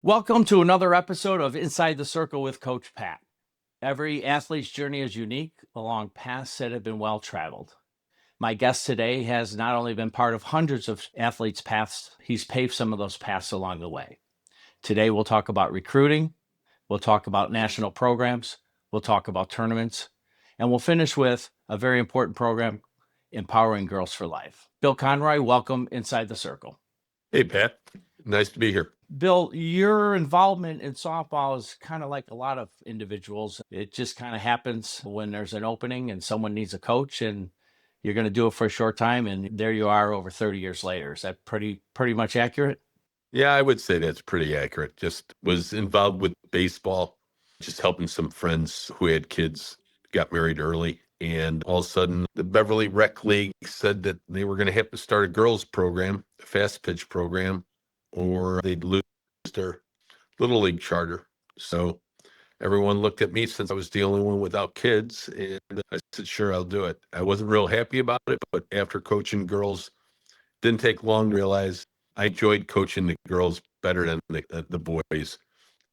Welcome to another episode of Inside the Circle with Coach Pat. Every athlete's journey is unique along paths that have been well traveled. My guest today has not only been part of hundreds of athletes' paths, he's paved some of those paths along the way. Today, we'll talk about recruiting, we'll talk about national programs, we'll talk about tournaments, and we'll finish with a very important program, Empowering Girls for Life. Bill Conroy, welcome Inside the Circle. Hey, Pat. Nice to be here. Bill, your involvement in softball is kind of like a lot of individuals. It just kind of happens when there's an opening and someone needs a coach, and you're going to do it for a short time, and there you are over 30 years later. Is that pretty much accurate? Yeah, I would say that's pretty accurate. Just was involved with baseball, just helping some friends who had kids, got married early. And all of a sudden, the Beverly Rec League said that they were going to have to start a girls program, a fast pitch program, or they'd lose their little league charter. So everyone looked at me since I was the only one without kids. And I said, sure, I'll do it. I wasn't real happy about it, but after coaching girls, didn't take long to realize I enjoyed coaching the girls better than the boys.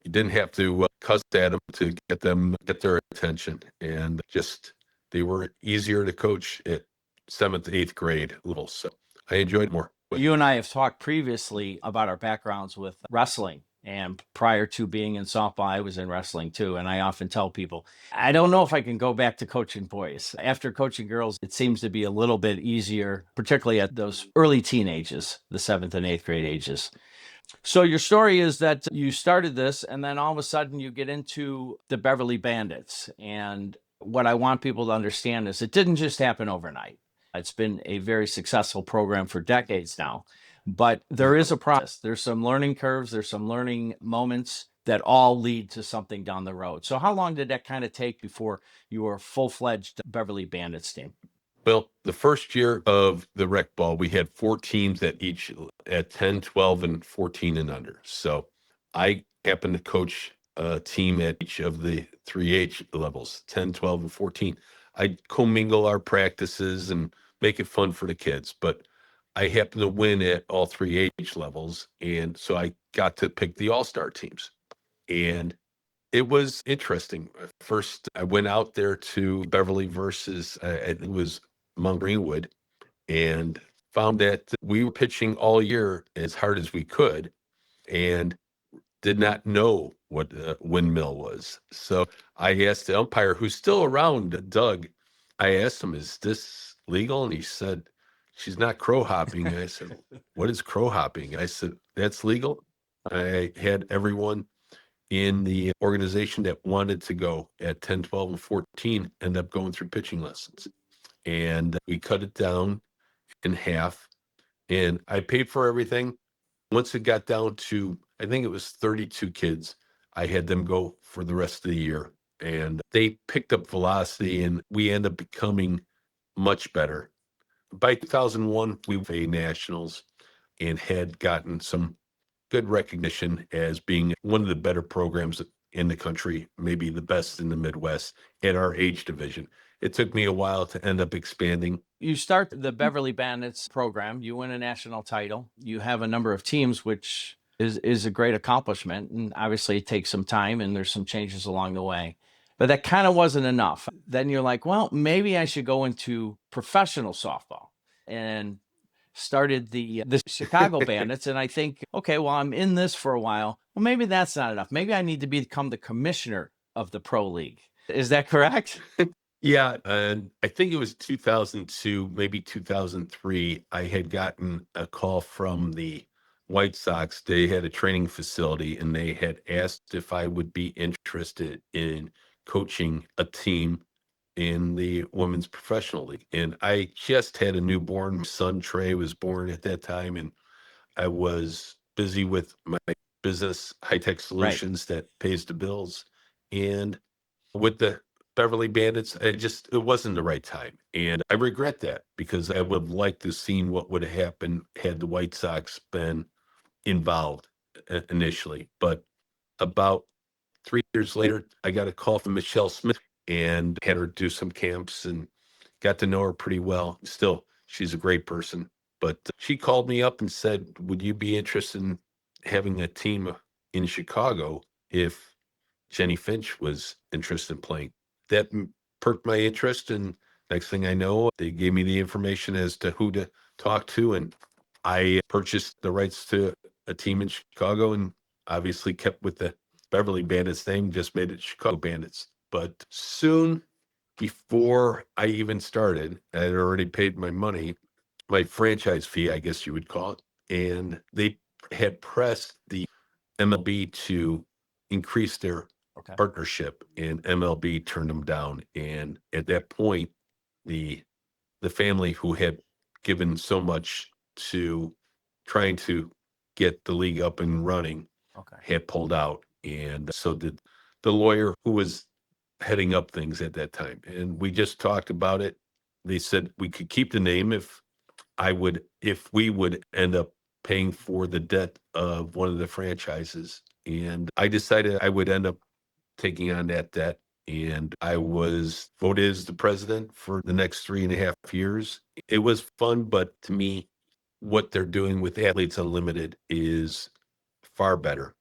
You didn't have to cuss at them to get their attention, and just they were easier to coach at 7th, 8th grade level. So I enjoyed it more. You and I have talked previously about our backgrounds with wrestling. And prior to being in softball, I was in wrestling too. And I often tell people, I don't know if I can go back to coaching boys. After coaching girls, it seems to be a little bit easier, particularly at those early teen ages, the 7th and 8th grade ages. So your story is that you started this and then all of a sudden you get into the Beverly Bandits. And what I want people to understand is it didn't just happen overnight. It's been a very successful program for decades now. But there is a process. There's some learning curves. There's some learning moments that all lead to something down the road. So how long did that kind of take before you were a full-fledged Beverly Bandits team? Well, the first year of the rec ball, we had 4 teams at 10, 12, and 14 and under. So I happened to coach a team at each of the 3H levels, 10, 12, and 14. I commingle our practices and make it fun for the kids. But I happened to win at all 3H levels. And so I got to pick the all-star teams. And it was interesting. First, I went out there to Beverly versus, it was Mount Greenwood, and found that we were pitching all year as hard as we could and did not know what a windmill was. So I asked the umpire, who's still around, Doug, I asked him, is this legal? And he said, she's not crow hopping. And I said, what is crow hopping? I said, that's legal. I had everyone in the organization that wanted to go at 10, 12, and 14 end up going through pitching lessons. And we cut it down in half. And I paid for everything. Once it got down to, I think it was 32 kids, I had them go for the rest of the year. And they picked up velocity, and we ended up becoming much better. By 2001, we were nationals and had gotten some good recognition as being one of the better programs in the country, maybe the best in the Midwest at our age division. It took me a while to end up expanding. You start the Beverly Bandits program, you win a national title, you have a number of teams, which is a great accomplishment. And obviously it takes some time and there's some changes along the way. But that kind of wasn't enough. Then you're like, well, maybe I should go into professional softball, and started the Chicago Bandits. And I think, okay, well, I'm in this for a while. Well, maybe that's not enough. Maybe I need to become the commissioner of the pro league. Is that correct? Yeah, and I think it was 2002, maybe 2003, I had gotten a call from the White Sox. They had a training facility, and they had asked if I would be interested in coaching a team in the women's professional league. And I just had a newborn son. Trey was born at that time, and I was busy with my business, High Tech Solutions, that pays the bills. And with the Beverly Bandits, it wasn't the right time. And I regret that, because I would have liked to have seen what would have happened had the White Sox been involved initially. But about 3 years later, I got a call from Michelle Smith and had her do some camps and got to know her pretty well. Still, she's a great person. But she called me up and said, would you be interested in having a team in Chicago if Jenny Finch was interested in playing. That perked my interest, and next thing I know, they gave me the information as to who to talk to, and I purchased the rights to a team in Chicago, and obviously kept with the Beverly Bandits name, just made it Chicago Bandits. But soon before I even started, I had already paid my money, my franchise fee, I guess you would call it, and they had pressed the MLB to increase their Okay. partnership, and MLB turned them down. And at that point, the family who had given so much to trying to get the league up and running Okay. had pulled out, and so did the lawyer who was heading up things at that time. And we just talked about it. They said we could keep the name if we would end up paying for the debt of one of the franchises. And I decided I would end up taking on that debt. And I was voted as the president for the next 3.5 years. It was fun, but to me, what they're doing with Athletes Unlimited is far better.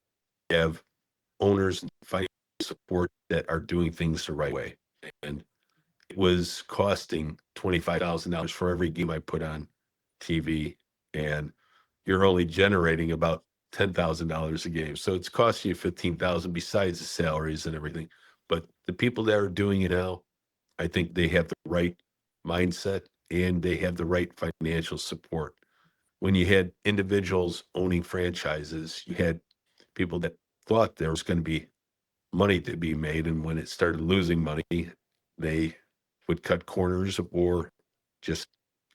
You have owners and financial support that are doing things the right way. And it was costing $25,000 for every game I put on TV, and you're only generating about $10,000 a game. So it's costing you 15,000 besides the salaries and everything. But the people that are doing it now, I think they have the right mindset and they have the right financial support. When you had individuals owning franchises, you had people that thought there was going to be money to be made. And when it started losing money, they would cut corners or just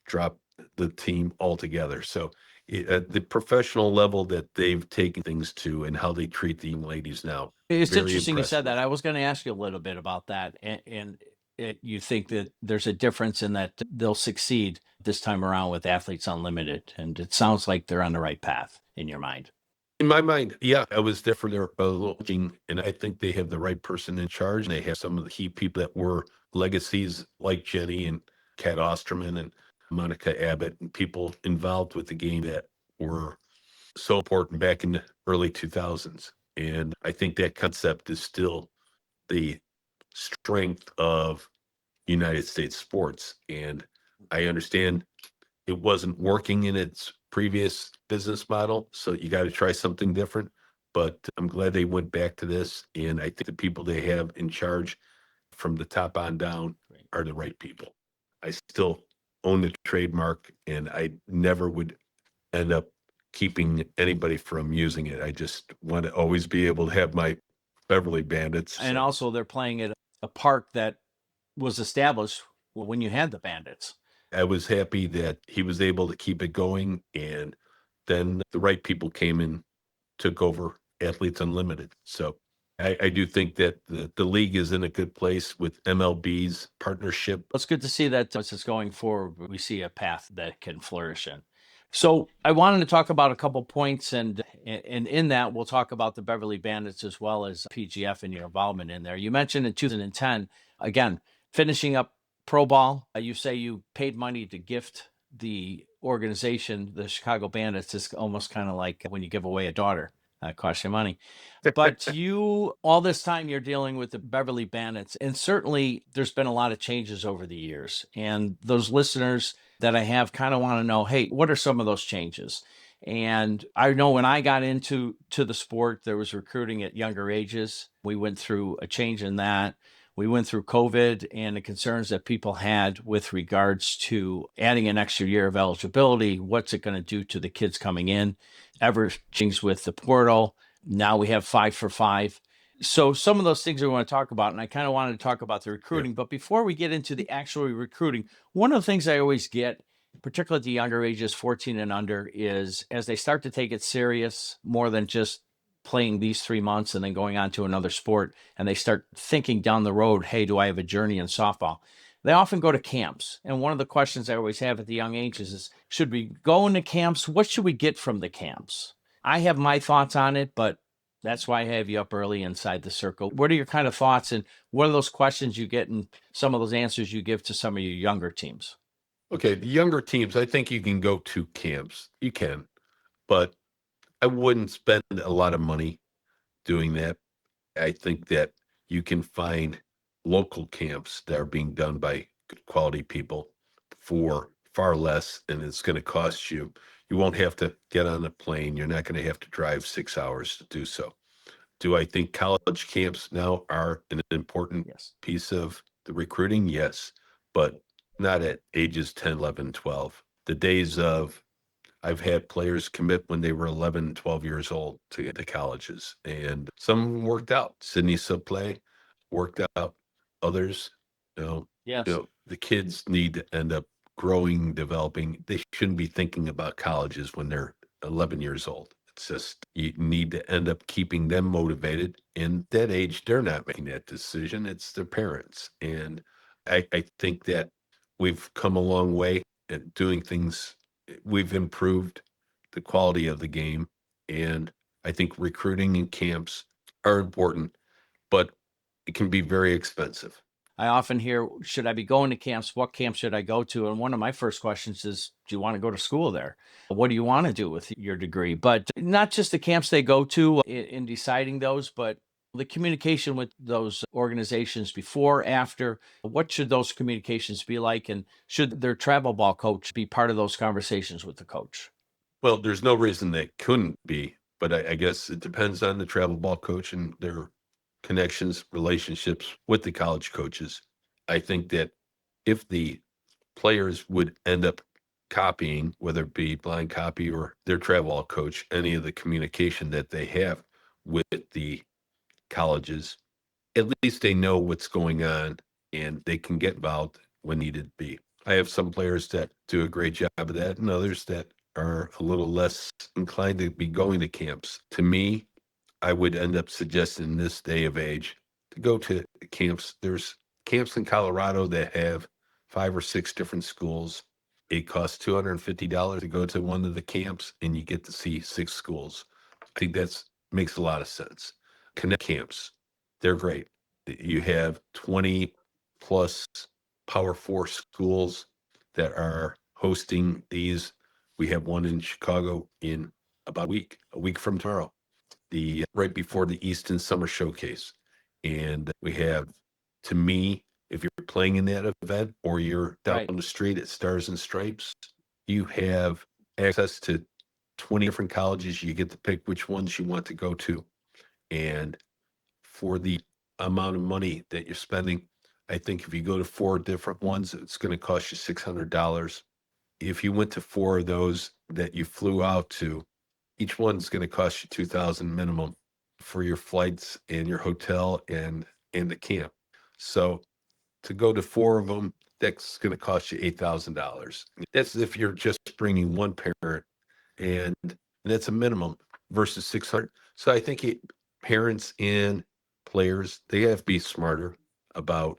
drop the team altogether. So at the professional level that they've taken things to and how they treat the young ladies now, It's very interesting you said impressed that. with. I was going to ask you a little bit about that, you think that there's a difference in that they'll succeed this time around with Athletes Unlimited, and it sounds like they're on the right path in your mind. In my mind, yeah, I was there for their looking, and I think they have the right person in charge. And they have some of the key people that were legacies like Jenny and Kat Osterman and Monica Abbott, and people involved with the game that were so important back in the early 2000s. And I think that concept is still the strength of United States sports. And I understand it wasn't working in its previous business model, so you got to try something different. But I'm glad they went back to this. And I think the people they have in charge from the top on down are the right people. I still own the trademark, and I never would end up keeping anybody from using it. I just want to always be able to have my Beverly Bandits. And So also, they're playing at a park that was established when you had the Bandits. I was happy that he was able to keep it going. And then the right people came in, took over Athletes Unlimited. So I do think that the league is in a good place with MLB's partnership. It's good to see that as it's going forward, we see a path that can flourish in. So I wanted to talk about a couple points, and in that we'll talk about the Beverly Bandits as well as PGF and your involvement in there. You mentioned in 2010, again, finishing up pro ball. You say you paid money to gift the organization, the Chicago Bandits. Is almost kind of like when you give away a daughter. It costs you money. But you, all this time, you're dealing with the Beverly Bandits. And certainly there's been a lot of changes over the years. And those listeners that I have kind of want to know, hey, what are some of those changes? And I know when I got into the sport, there was recruiting at younger ages. We went through a change in that. We went through COVID and the concerns that people had with regards to adding an extra year of eligibility. What's it going to do to the kids coming in? Ever changed with the portal. Now we have 5 for 5. So some of those things we want to talk about, and I kind of wanted to talk about the recruiting. Yeah. But before we get into the actual recruiting, one of the things I always get, particularly at the younger ages, 14 and under, is as they start to take it serious, more than just playing these 3 months and then going on to another sport, and they start thinking down the road, hey, do I have a journey in softball? They often go to camps. And one of the questions I always have at the young ages is, should we go into camps? What should we get from the camps? I have my thoughts on it, but that's why I have you up early inside the circle. What are your kind of thoughts, and what are those questions you get and some of those answers you give to some of your younger teams? Okay, the younger teams, I think you can go to camps. You can, but I wouldn't spend a lot of money. doing that. I think that you can find local camps that are being done by good quality people for far less, and it's going to cost you. You won't have to get on a plane. You're not going to have to drive 6 hours to do so. Do I think college camps now are an important Yes. piece of the recruiting? Yes, but not at ages 10, 11, 12. The days of I've had players commit when they were 11, 12 years old to get to colleges, and some worked out. Sydney Subplay worked out. Others, you know, Yes. the kids need to end up growing, developing. They shouldn't be thinking about colleges when they're 11 years old. It's just you need to end up keeping them motivated. In that age, they're not making that decision. It's their parents. And I think that we've come a long way at doing things. We've improved the quality of the game. And I think recruiting and camps are important, but it can be very expensive. I often hear, should I be going to camps? What camp should I go to? And one of my first questions is, do you want to go to school there? What do you want to do with your degree? But not just the camps they go to in deciding those, but the communication with those organizations before, after. What should those communications be like? And should their travel ball coach be part of those conversations with the coach? Well, there's no reason they couldn't be, but I guess it depends on the travel ball coach and their connections, relationships with the college coaches. I think that if the players would end up copying, whether it be blind copy or their travel ball coach, any of the communication that they have with the colleges, at least they know what's going on and they can get involved when needed be. I have some players that do a great job of that and others that are a little less inclined to be going to camps. To me, I would end up suggesting in this day of age to go to camps. There's camps in Colorado that have 5 or 6 different schools. It costs $250 to go to one of the camps and you get to see 6 schools. I think that's makes a lot of sense. Connect camps, they're great. You have 20 plus Power Four schools that are hosting these. We have one in Chicago in about a week from tomorrow, the right before the Easton Summer Showcase. And we have, to me, if you're playing in that event or you're down Right. the street at Stars and Stripes, you have access to 20 different colleges. You get to pick which ones you want to go to. And for the amount of money that you're spending, I think if you go to 4 different ones, it's going to cost you $600. If you went to 4 of those that you flew out to, each one's going to cost you 2,000 minimum for your flights and your hotel and the camp. So to go to 4 of them, that's going to cost you $8,000. That's if you're just bringing one parent, and that's a minimum versus 600. So I think parents and players, they have to be smarter about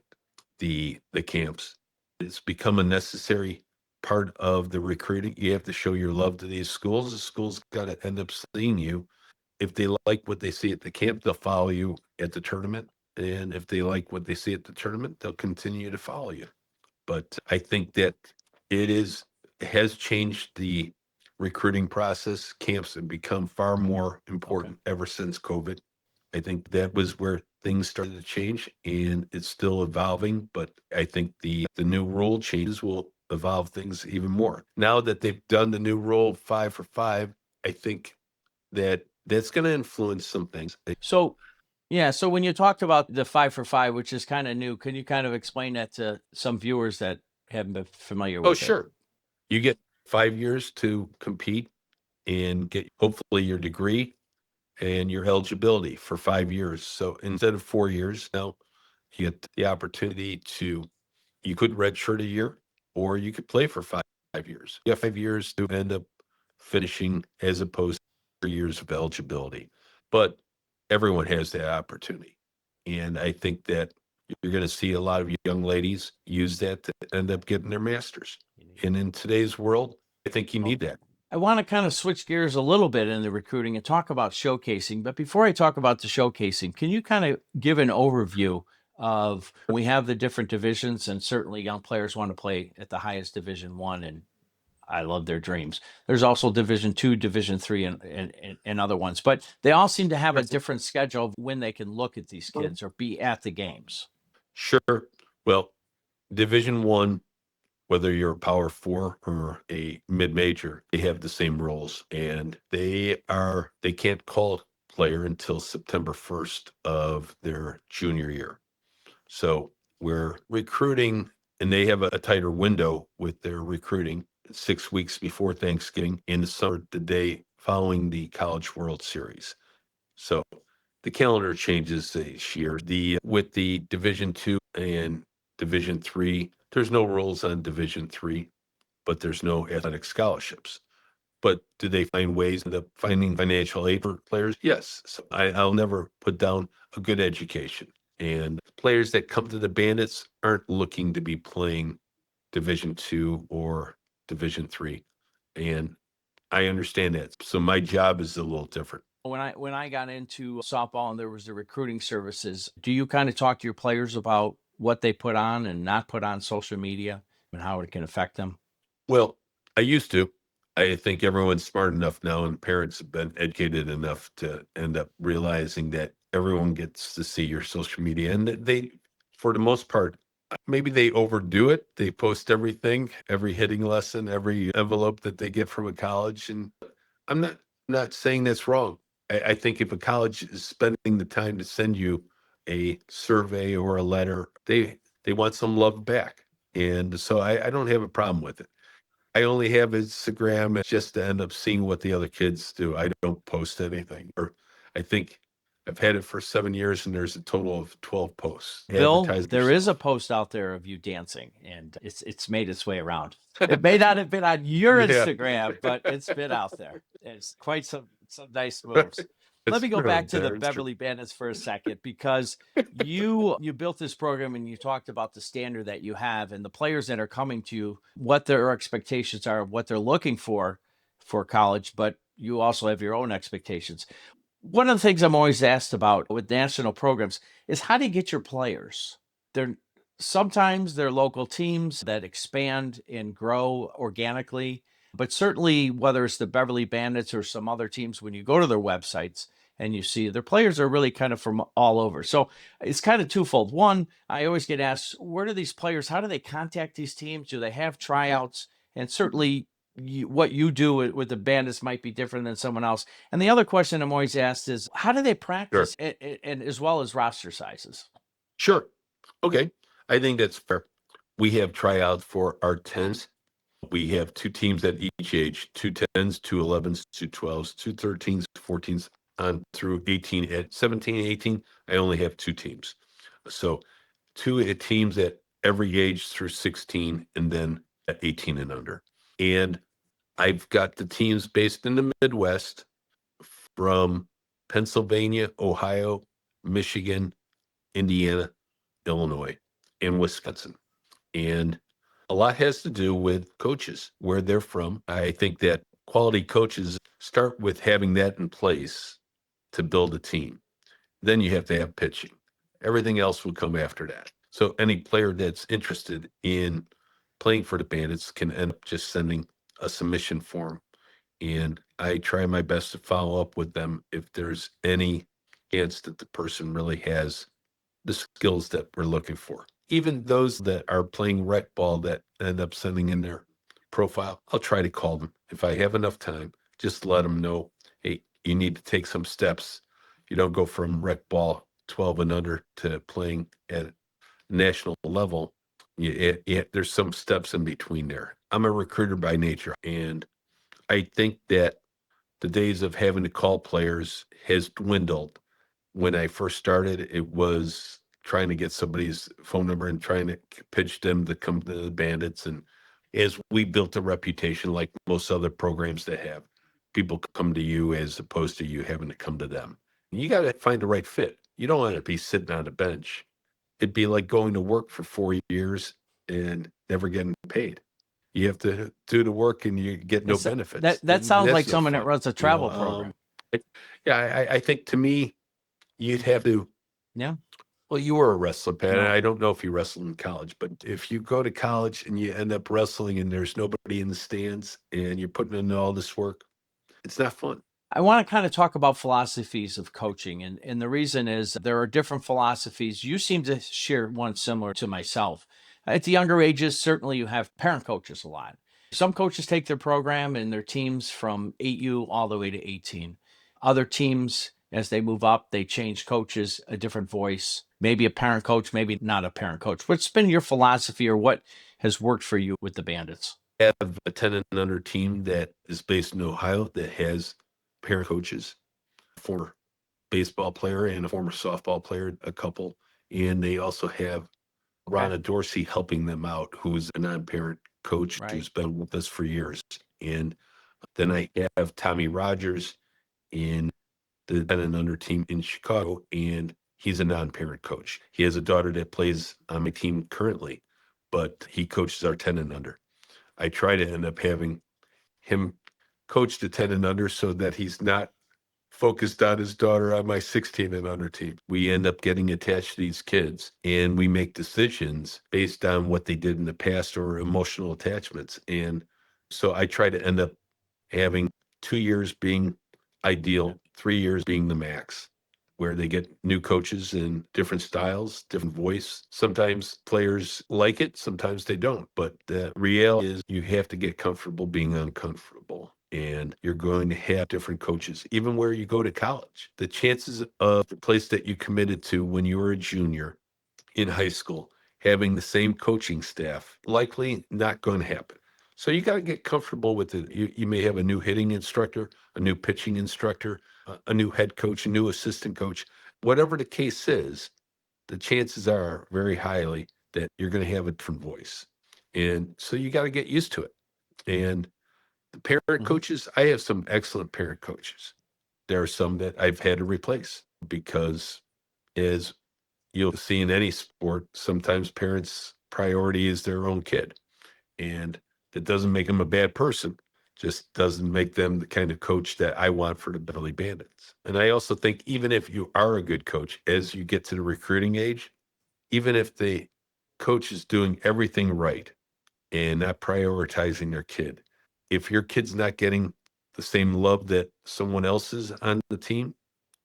the camps. It's become a necessary part of the recruiting. You have to show your love to these schools. The schools got to end up seeing you. If they like what they see at the camp, they'll follow you at the tournament. And if they like what they see at the tournament, they'll continue to follow you. But I think that it has changed the recruiting process. Camps have become far more important ever since COVID. I think that was where things started to change, and it's still evolving. But I think the new rule changes will evolve things even more. Now that they've done the new rule 5 for 5, I think that's going to influence some things. So, yeah. So when you talked about the 5 for 5, which is kind of new, can you kind of explain that to some viewers that haven't been familiar Oh, with it? sure. You get 5 years to compete and get hopefully your degree and your eligibility for 5 years. So instead of 4 years, now you get the opportunity to, you could redshirt a year or you could play for 5 years. You have 5 years to end up finishing as opposed to 3 years of eligibility. But everyone has that opportunity. And I think that you're going to see a lot of young ladies use that to end up getting their masters. And in today's world, I think you need that. I want to kind of switch gears a little bit in the recruiting and talk about showcasing. But before I talk about the showcasing, can you kind of give an overview of, we have the different divisions, and certainly young players want to play at the highest Division 1 and I love their dreams. There's also Division 2, Division 3, and other ones, but they all seem to have a different schedule of when they can look at these kids or be at the games. Sure. Well, Division 1, whether you're a Power 4 or a mid-major, they have the same rules, and they can't call a player until September 1st of their junior year. So we're recruiting, and they have a tighter window with their recruiting, 6 weeks before Thanksgiving in the summer, the day following the College World Series. So the calendar changes each year. With the Division 2 and Division 3, there's no rules on Division 3, but there's no athletic scholarships. But do they find ways of finding financial aid for players? Yes. So I'll never put down a good education. And players that come to the Bandits aren't looking to be playing Division 2 or Division 3. And I understand that. So my job is a little different. When I got into softball and there was the recruiting services, do you kind of talk to your players about what they put on and not put on social media and how it can affect them? Well, I used to. I think everyone's smart enough now, and parents have been educated enough to end up realizing that everyone gets to see your social media. And that they, for the most part, maybe they overdo it. They post everything, every hitting lesson, every envelope that they get from a college. And I'm not saying that's wrong. I think if a college is spending the time to send you a survey or a letter, they want some love back. And so I don't have a problem with it. I only have Instagram just to end up seeing what the other kids do. I don't post anything. Or I think I've had it for 7 years, and there's a total of 12 posts. Bill, Advertise there is a yourself. post out there of you dancing, and it's made its way around. It may not have been on your Yeah. Instagram, but it's been out there. It's quite some nice moves. Let me go back to the Beverly Bandits for a second, because you built this program and you talked about the standard that you have and the players that are coming to you, what their expectations are, what they're looking for college, but you also have your own expectations. One of the things I'm always asked about with national programs is, how do you get your players? They're sometimes they're local teams that expand and grow organically, but certainly whether it's the Beverly Bandits or some other teams, when you go to their websites and you see their players are really kind of from all over. So it's kind of twofold. One, I always get asked, where do these players, how do they contact these teams? Do they have tryouts? And certainly what you do with the Bandits might be different than someone else. And the other question I'm always asked is, how do they practice, and as well as roster sizes? Sure. Okay. I think that's fair. We have tryouts for our 10s. We have 2 teams at each age, 2 10s, 2 11s, 2 12s, 2 13s, 14s, on through 18. At 17, 18, I only have 2 teams. So 2 teams at every age through 16, and then at 18 and under. And I've got the teams based in the Midwest, from Pennsylvania, Ohio, Michigan, Indiana, Illinois, and Wisconsin. And a lot has to do with coaches, where they're from. I think that quality coaches start with having that in place to build a team. Then you have to have pitching. Everything else will come after that. So any player that's interested in playing for the Bandits can end up just sending a submission form. And I try my best to follow up with them if there's any chance that the person really has the skills that we're looking for. Even those that are playing rec ball that end up sending in their profile, I'll try to call them. If I have enough time, just let them know, hey, you need to take some steps. You don't go from rec ball 12 and under to playing at national level. There's some steps in between there. I'm a recruiter by nature, and I think that the days of having to call players has dwindled. When I first started, it was trying to get somebody's phone number and trying to pitch them to come to the Bandits. And as we built a reputation, like most other programs that have, people come to you as opposed to you having to come to them. You got to find the right fit. You don't want to be sitting on a bench. It'd be like going to work for 4 years and never getting paid. You have to do the work and you get no benefits. That sounds like That's no someone that fun, runs a travel program. Yeah, I think to me, you'd have to. Yeah. Well, you were a wrestler, Pat, and No. I don't know if you wrestled in college, but if you go to college and you end up wrestling and there's nobody in the stands and you're putting in all this work, it's not fun. I want to kind of talk about philosophies of coaching. And the reason is there are different philosophies. You seem to share one similar to myself. At the younger ages, certainly you have parent coaches a lot. Some coaches take their program and their teams from 8U all the way to 18. Other teams, as they move up, they change coaches, a different voice, maybe a parent coach, maybe not a parent coach. What's been your philosophy or what has worked for you with the Bandits? Have a 10 and under team that is based in Ohio that has parent coaches, former baseball player and a former softball player, a couple. And they also have Ronna Dorsey helping them out, who's a non-parent coach Right. who's been with us for years. And then I have Tommy Rogers in the 10 and under team in Chicago, and he's a non-parent coach. He has a daughter that plays on my team currently, but he coaches our 10 and under. I try to end up having him coach the 10 and under so that he's not focused on his daughter on my 16 and under team. We end up getting attached to these kids and we make decisions based on what they did in the past or emotional attachments. And so I try to end up having 2 years being ideal, 3 years being the max, where they get new coaches and different styles, different voice. Sometimes players like it, sometimes they don't. But the reality is you have to get comfortable being uncomfortable. And you're going to have different coaches, even where you go to college. The chances of the place that you committed to when you were a junior in high school having the same coaching staff, likely not going to happen. So you got to get comfortable with it. You may have a new hitting instructor, a new pitching instructor, a new head coach, a new assistant coach. Whatever the case is, the chances are very highly that you're going to have a different voice. And so you got to get used to it. And the parent coaches, I have some excellent parent coaches. There are some that I've had to replace because, as you'll see in any sport, sometimes parents' priority is their own kid. And that doesn't make them a bad person, just doesn't make them the kind of coach that I want for the Beverly Bandits. And I also think even if you are a good coach, as you get to the recruiting age, even if the coach is doing everything right and not prioritizing their kid, if your kid's not getting the same love that someone else is on the team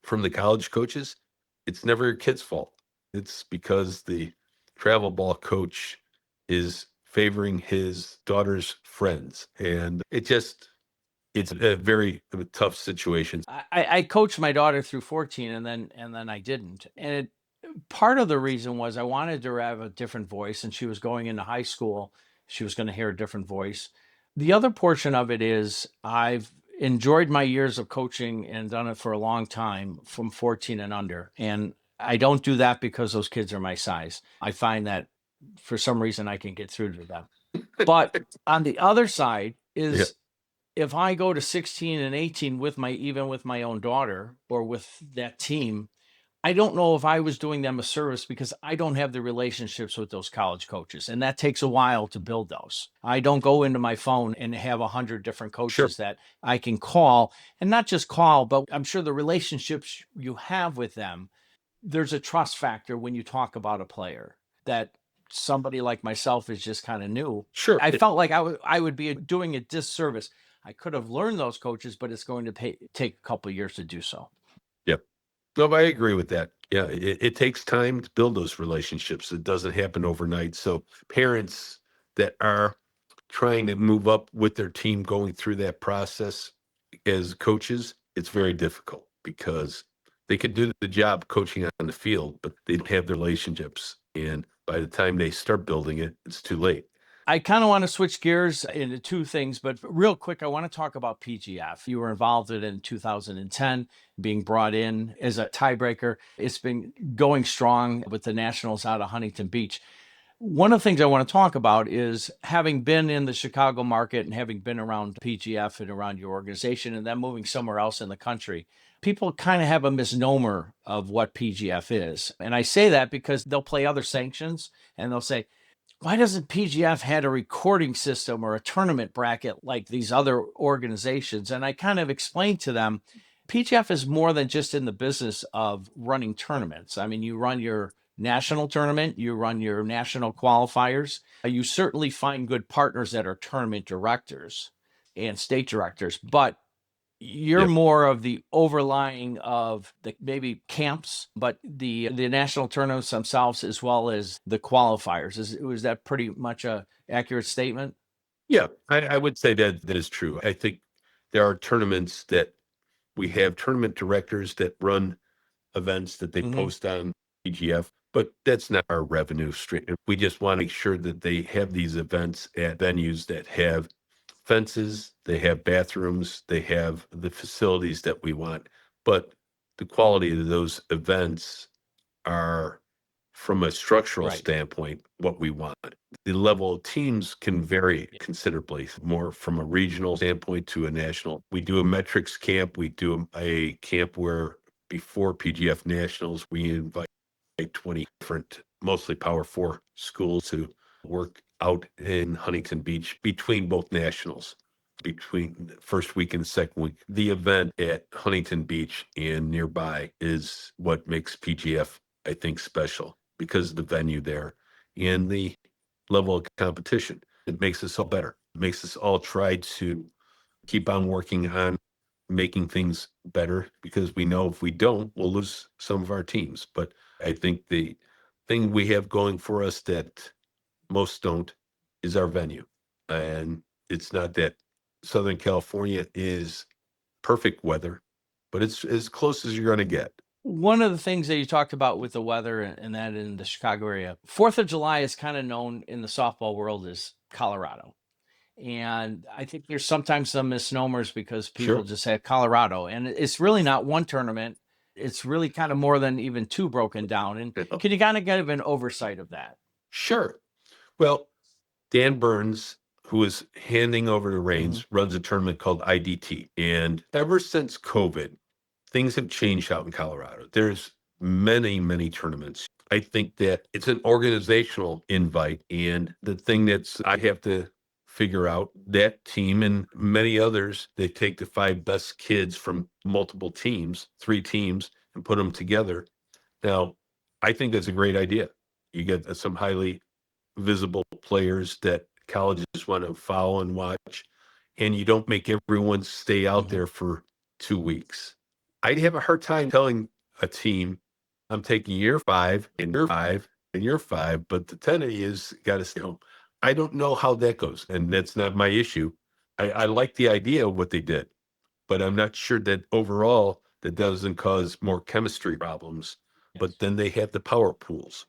from the college coaches, it's never your kid's fault. It's because the travel ball coach is favoring his daughter's friends. And it's a very tough situation. I coached my daughter through 14 and then I didn't. And part of the reason was I wanted her to have a different voice and she was going into high school. She was going to hear a different voice. The other portion of it is I've enjoyed my years of coaching and done it for a long time from 14 and under. And I don't do that because those kids are my size. I find that for some reason I can get through to them. But on the other side is if I go to 16 and 18 with even with my own daughter or with that team, I don't know if I was doing them a service because I don't have the relationships with those college coaches. And that takes a while to build those. I don't go into my phone and have 100 different coaches that I can call, and not just call, but I'm sure the relationships you have with them, there's a trust factor when you talk about a player that somebody like myself is just kind of new. Sure. I felt like I would be doing a disservice. I could have learned those coaches, but it's going to take a couple of years to do so. Yep. No, I agree with that. Yeah, it takes time to build those relationships. It doesn't happen overnight. So parents that are trying to move up with their team going through that process as coaches, it's very difficult because they could do the job coaching on the field, but they don't have the relationships. And by the time they start building it, it's too late. I kind of want to switch gears into two things, but real quick, I want to talk about PGF. You were involved in 2010, being brought in as a tiebreaker. It's been going strong with the Nationals out of Huntington Beach. One of the things I want to talk about is having been in the Chicago market and having been around PGF and around your organization and then moving somewhere else in the country. People kind of have a misnomer of what PGF is. And I say that because they'll play other sanctions and they'll say, why doesn't PGF had a recording system or a tournament bracket like these other organizations? And I kind of explained to them, PGF is more than just in the business of running tournaments. I mean, you run your national tournament, you run your national qualifiers. You certainly find good partners that are tournament directors and state directors, but you're Yep. more of the overlying of the maybe camps, but the national tournaments themselves as well as the qualifiers. Was that pretty much a accurate statement? Yeah, I would say that that is true. I think there are tournaments that we have tournament directors that run events that they Mm-hmm. post on PGF, but that's not our revenue stream. We just want to make sure that they have these events at venues that have fences, they have bathrooms, they have the facilities that we want. But the quality of those events are, from a structural Right. standpoint, what we want. The level of teams can vary considerably, more from a regional standpoint to a national. We do a metrics camp. We do a camp where before PGF Nationals, we invite 20 different, mostly Power Four schools to work out in Huntington Beach between both nationals, between the first week and the second week. The event at Huntington Beach and nearby is what makes PGF, I think, special because of the venue there and the level of competition. It makes us all better. It makes us all try to keep on working on making things better because we know if we don't, we'll lose some of our teams. But I think the thing we have going for us that most don't is our venue. And it's not that Southern California is perfect weather, but it's as close as you're going to get. One of the things that you talked about with the weather and that in the Chicago area, 4th of July is kind of known in the softball world as Colorado. And I think there's sometimes some misnomers because people Sure. just say Colorado, and it's really not one tournament. It's really kind of more than even two broken down. And can you kind of get an oversight of that? Sure. Well, Dan Burns, who is handing over the Mhm. reins, runs a tournament called IDT. And ever since COVID, things have changed out in Colorado. There's many, many tournaments. I think that it's an organizational invite. And the thing that's I have to figure out, that team and many others, they take the 5 best kids from multiple teams, 3 teams, and put them together. Now, I think that's a great idea. You get some highly visible players that colleges want to follow and watch, and you don't make everyone stay out Mhm. there for 2 weeks. I'd have a hard time telling a team, I'm taking year 5 and year 5 and year 5, but the 10 of you got to stay home. I don't know how that goes, and that's not my issue. I like the idea of what they did, but I'm not sure that overall that doesn't cause more chemistry problems. Yes. But then they have the power pools.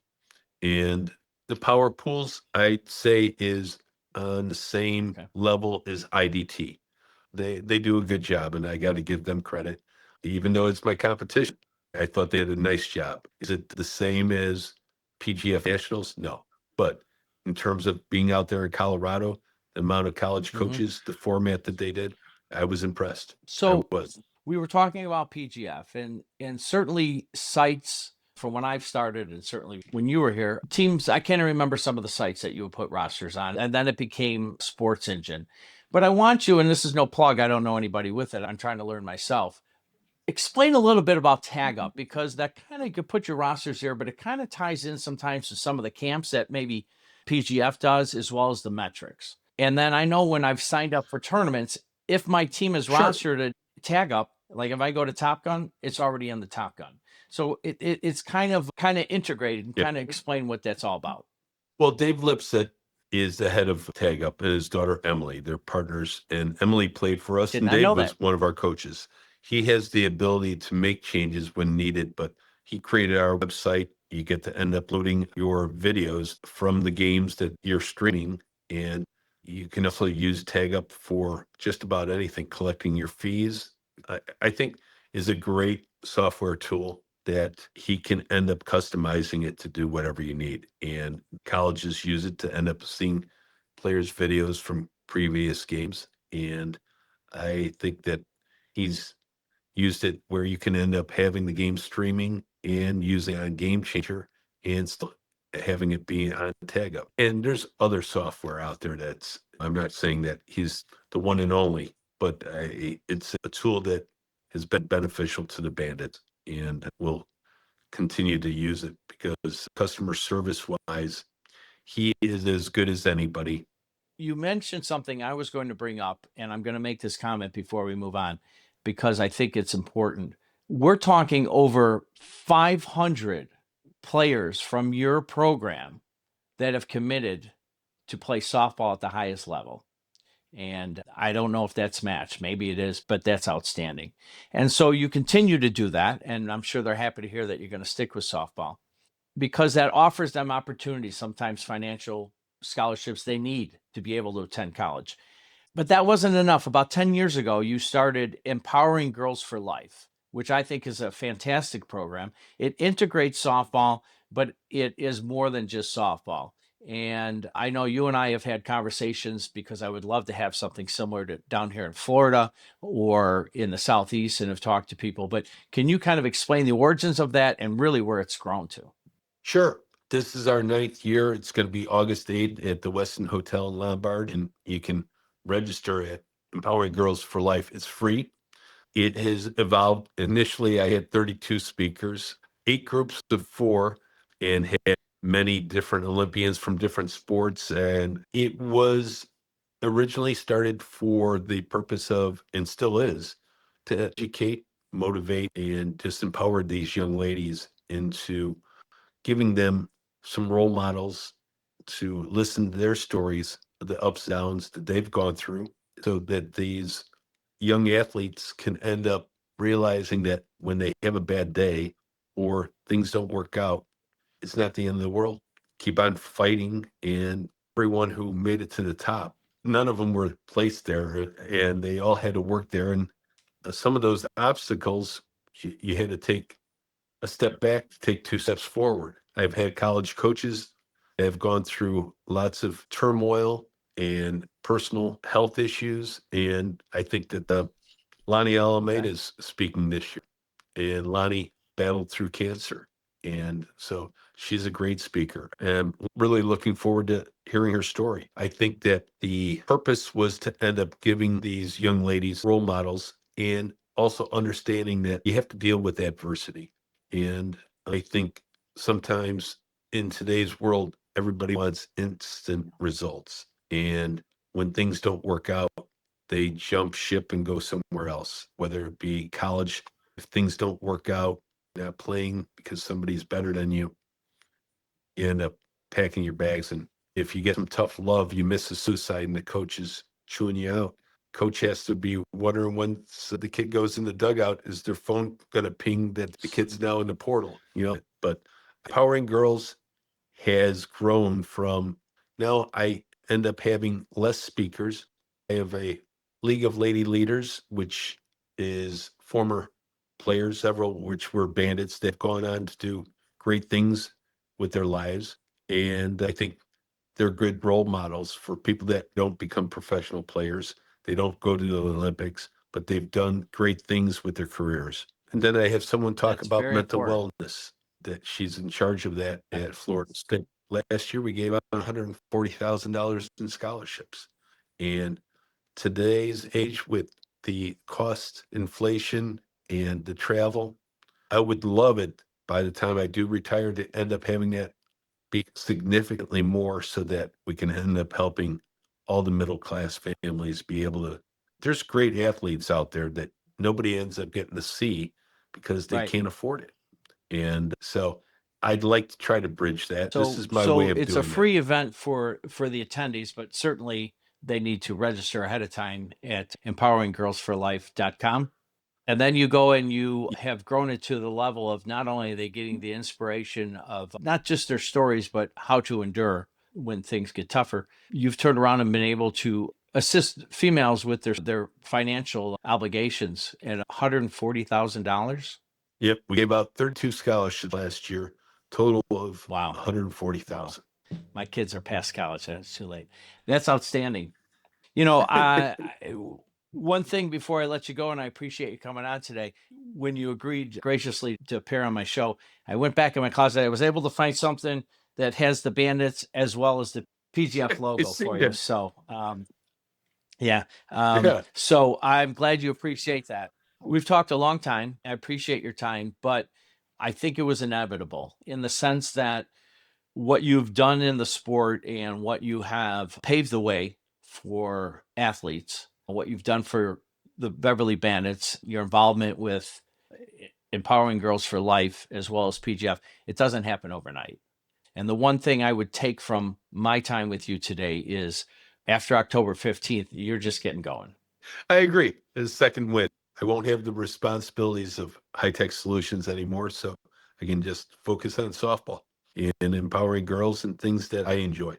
And the power pools, I'd say, is on the same Okay. level as IDT. They do a good job, and I got to give them credit, even though it's my competition. I thought they did a nice job. Is it the same as PGF Nationals? No, but in terms of being out there in Colorado, the amount of college Mhm. coaches, the format that they did, I was impressed. I So was. we were talking about PGF and certainly sites from when I've started and certainly when you were here, teams, I can't remember some of the sites that you would put rosters on. And then it became Sports Engine. But I want you, and this is no plug, I don't know anybody with it. I'm trying to learn myself. Explain a little bit about Tag Up because that kind of could put your rosters there, but it kind of ties in sometimes to some of the camps that maybe PGF does as well as the metrics. And then I know when I've signed up for tournaments, if my team is Sure. rostered at Tag Up, like if I go to Top Gun, it's already in the Top Gun. So it's kind of integrated and Yeah. kind of explain what that's all about. Well, Dave Lipset is the head of Tag Up, and his daughter Emily. They're partners, and Emily played for us, Did and not Dave know that. was one of our coaches. He has the ability to make changes when needed, but he created our website. You get to end up loading your videos from the games that you're streaming, and you can also use Tag Up for just about anything, collecting your fees. I think is a great software tool that he can end up customizing it to do whatever you need. And colleges use it to end up seeing players' videos from previous games. And I think that he's used it where you can end up having the game streaming and using it on Game Changer and still having it be on Tag Up. And there's other software out there that's, I'm not saying that he's the one and only, but it's a tool that has been beneficial to the Bandits and will continue to use it because customer service wise, he is as good as anybody. You mentioned something I was going to bring up, and I'm going to make this comment before we move on because I think it's important. We're talking over 500 players from your program that have committed to play softball at the highest level. And I don't know if that's matched. Maybe it is, but that's outstanding. And so you continue to do that. And I'm sure they're happy to hear that you're going to stick with softball because that offers them opportunities, sometimes financial scholarships they need to be able to attend college. But that wasn't enough. About 10 years ago, you started Empowering Girls for Life, which I think is a fantastic program. It integrates softball, but it is more than just softball. And I know you and I have had conversations because I would love to have something similar to down here in Florida or in the Southeast and have talked to people. But can you kind of explain the origins of that and really where it's grown to? Sure. This is our 9th year. It's going to be August 8th at the Westin Hotel in Lombard, and you can register at Empowering Girls for Life. It's free. It has evolved. Initially, I had 32 speakers, 8 groups of 4, and had many different Olympians from different sports. And it was originally started for the purpose of, and still is, to educate, motivate, and just empower these young ladies into giving them some role models to listen to their stories, the ups and downs that they've gone through, so that these young athletes can end up realizing that when they have a bad day or things don't work out, it's not the end of the world. Keep on fighting. And everyone who made it to the top, none of them were placed there, and they all had to work there. And some of those obstacles, you had to take a step back, take 2 steps forward. I've had college coaches that have gone through lots of turmoil and personal health issues. And I think that Lonnie Alameda is speaking this year, and Lonnie battled through cancer. And so she's a great speaker, and really looking forward to hearing her story. I think that the purpose was to end up giving these young ladies role models and also understanding that you have to deal with adversity. And I think sometimes in today's world, everybody wants instant results. And when things don't work out, they jump ship and go somewhere else, whether it be college. If things don't work out, not playing because somebody's better than you end up packing your bags. And if you get some tough love, you miss a suicide and the coach is chewing you out. Coach has to be wondering when the kid goes in the dugout, is their phone going to ping that the kid's now in the portal? But Empowering Girls has grown from, now I end up having less speakers. I have a League of Lady Leaders, which is former players, several which were bandits that have gone on to do great things with their lives. And I think they're good role models for people that don't become professional players. They don't go to the Olympics, but they've done great things with their careers. And then I have someone talk That's about very mental important. wellness, that she's in charge of that at Florida State. Last year, we gave out $140,000 in scholarships. And today's age, with the cost inflation and the travel, I would love it by the time I do retire to end up having that be significantly more, so that we can end up helping all the middle class families be able to. There's great athletes out there that nobody ends up getting to see because they Right. can't afford it. And so I'd like to try to bridge that. This So is my way so of it's a doing that. free event for the attendees, but certainly they need to register ahead of time at empoweringgirlsforlife.com. And then you go and you have grown it to the level of not only are they getting the inspiration of not just their stories, but how to endure when things get tougher. You've turned around and been able to assist females with their financial obligations at $140,000. Yep, we gave out 32 scholarships last year, total of Wow. Wow. 140,000. My kids are past college. That's too late. That's outstanding. One thing before I let you go, and I appreciate you coming on today. When you agreed graciously to appear on my show, I went back in my closet. I was able to find something that has the Bandits as well as the PGF I logo see for you. that. So, yeah. Yeah. So I'm glad you appreciate that. We've talked a long time. I appreciate your time, but I think it was inevitable in the sense that what you've done in the sport and what you have paved the way for athletes, what you've done for the Beverly Bandits, your involvement with Empowering Girls for Life, as well as PGF, it doesn't happen overnight. And the one thing I would take from my time with you today is after October 15th, you're just getting going. I agree. His second win. I won't have the responsibilities of high-tech solutions anymore, so I can just focus on softball and empowering girls and things that I enjoy.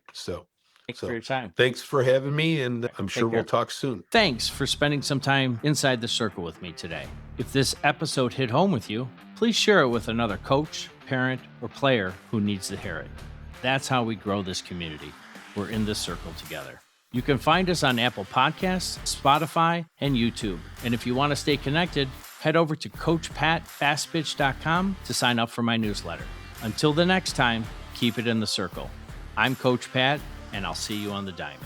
Thanks for your time. Thanks for having me, and I'm sure we'll talk soon. Thanks for spending some time inside the circle with me today. If this episode hit home with you, please share it with another coach, parent, or player who needs to hear it. That's how we grow this community. We're in this circle together. You can find us on Apple Podcasts, Spotify, and YouTube. And if you want to stay connected, head over to CoachPatFastPitch.com to sign up for my newsletter. Until the next time, keep it in the circle. I'm Coach Pat, and I'll see you on the diamond.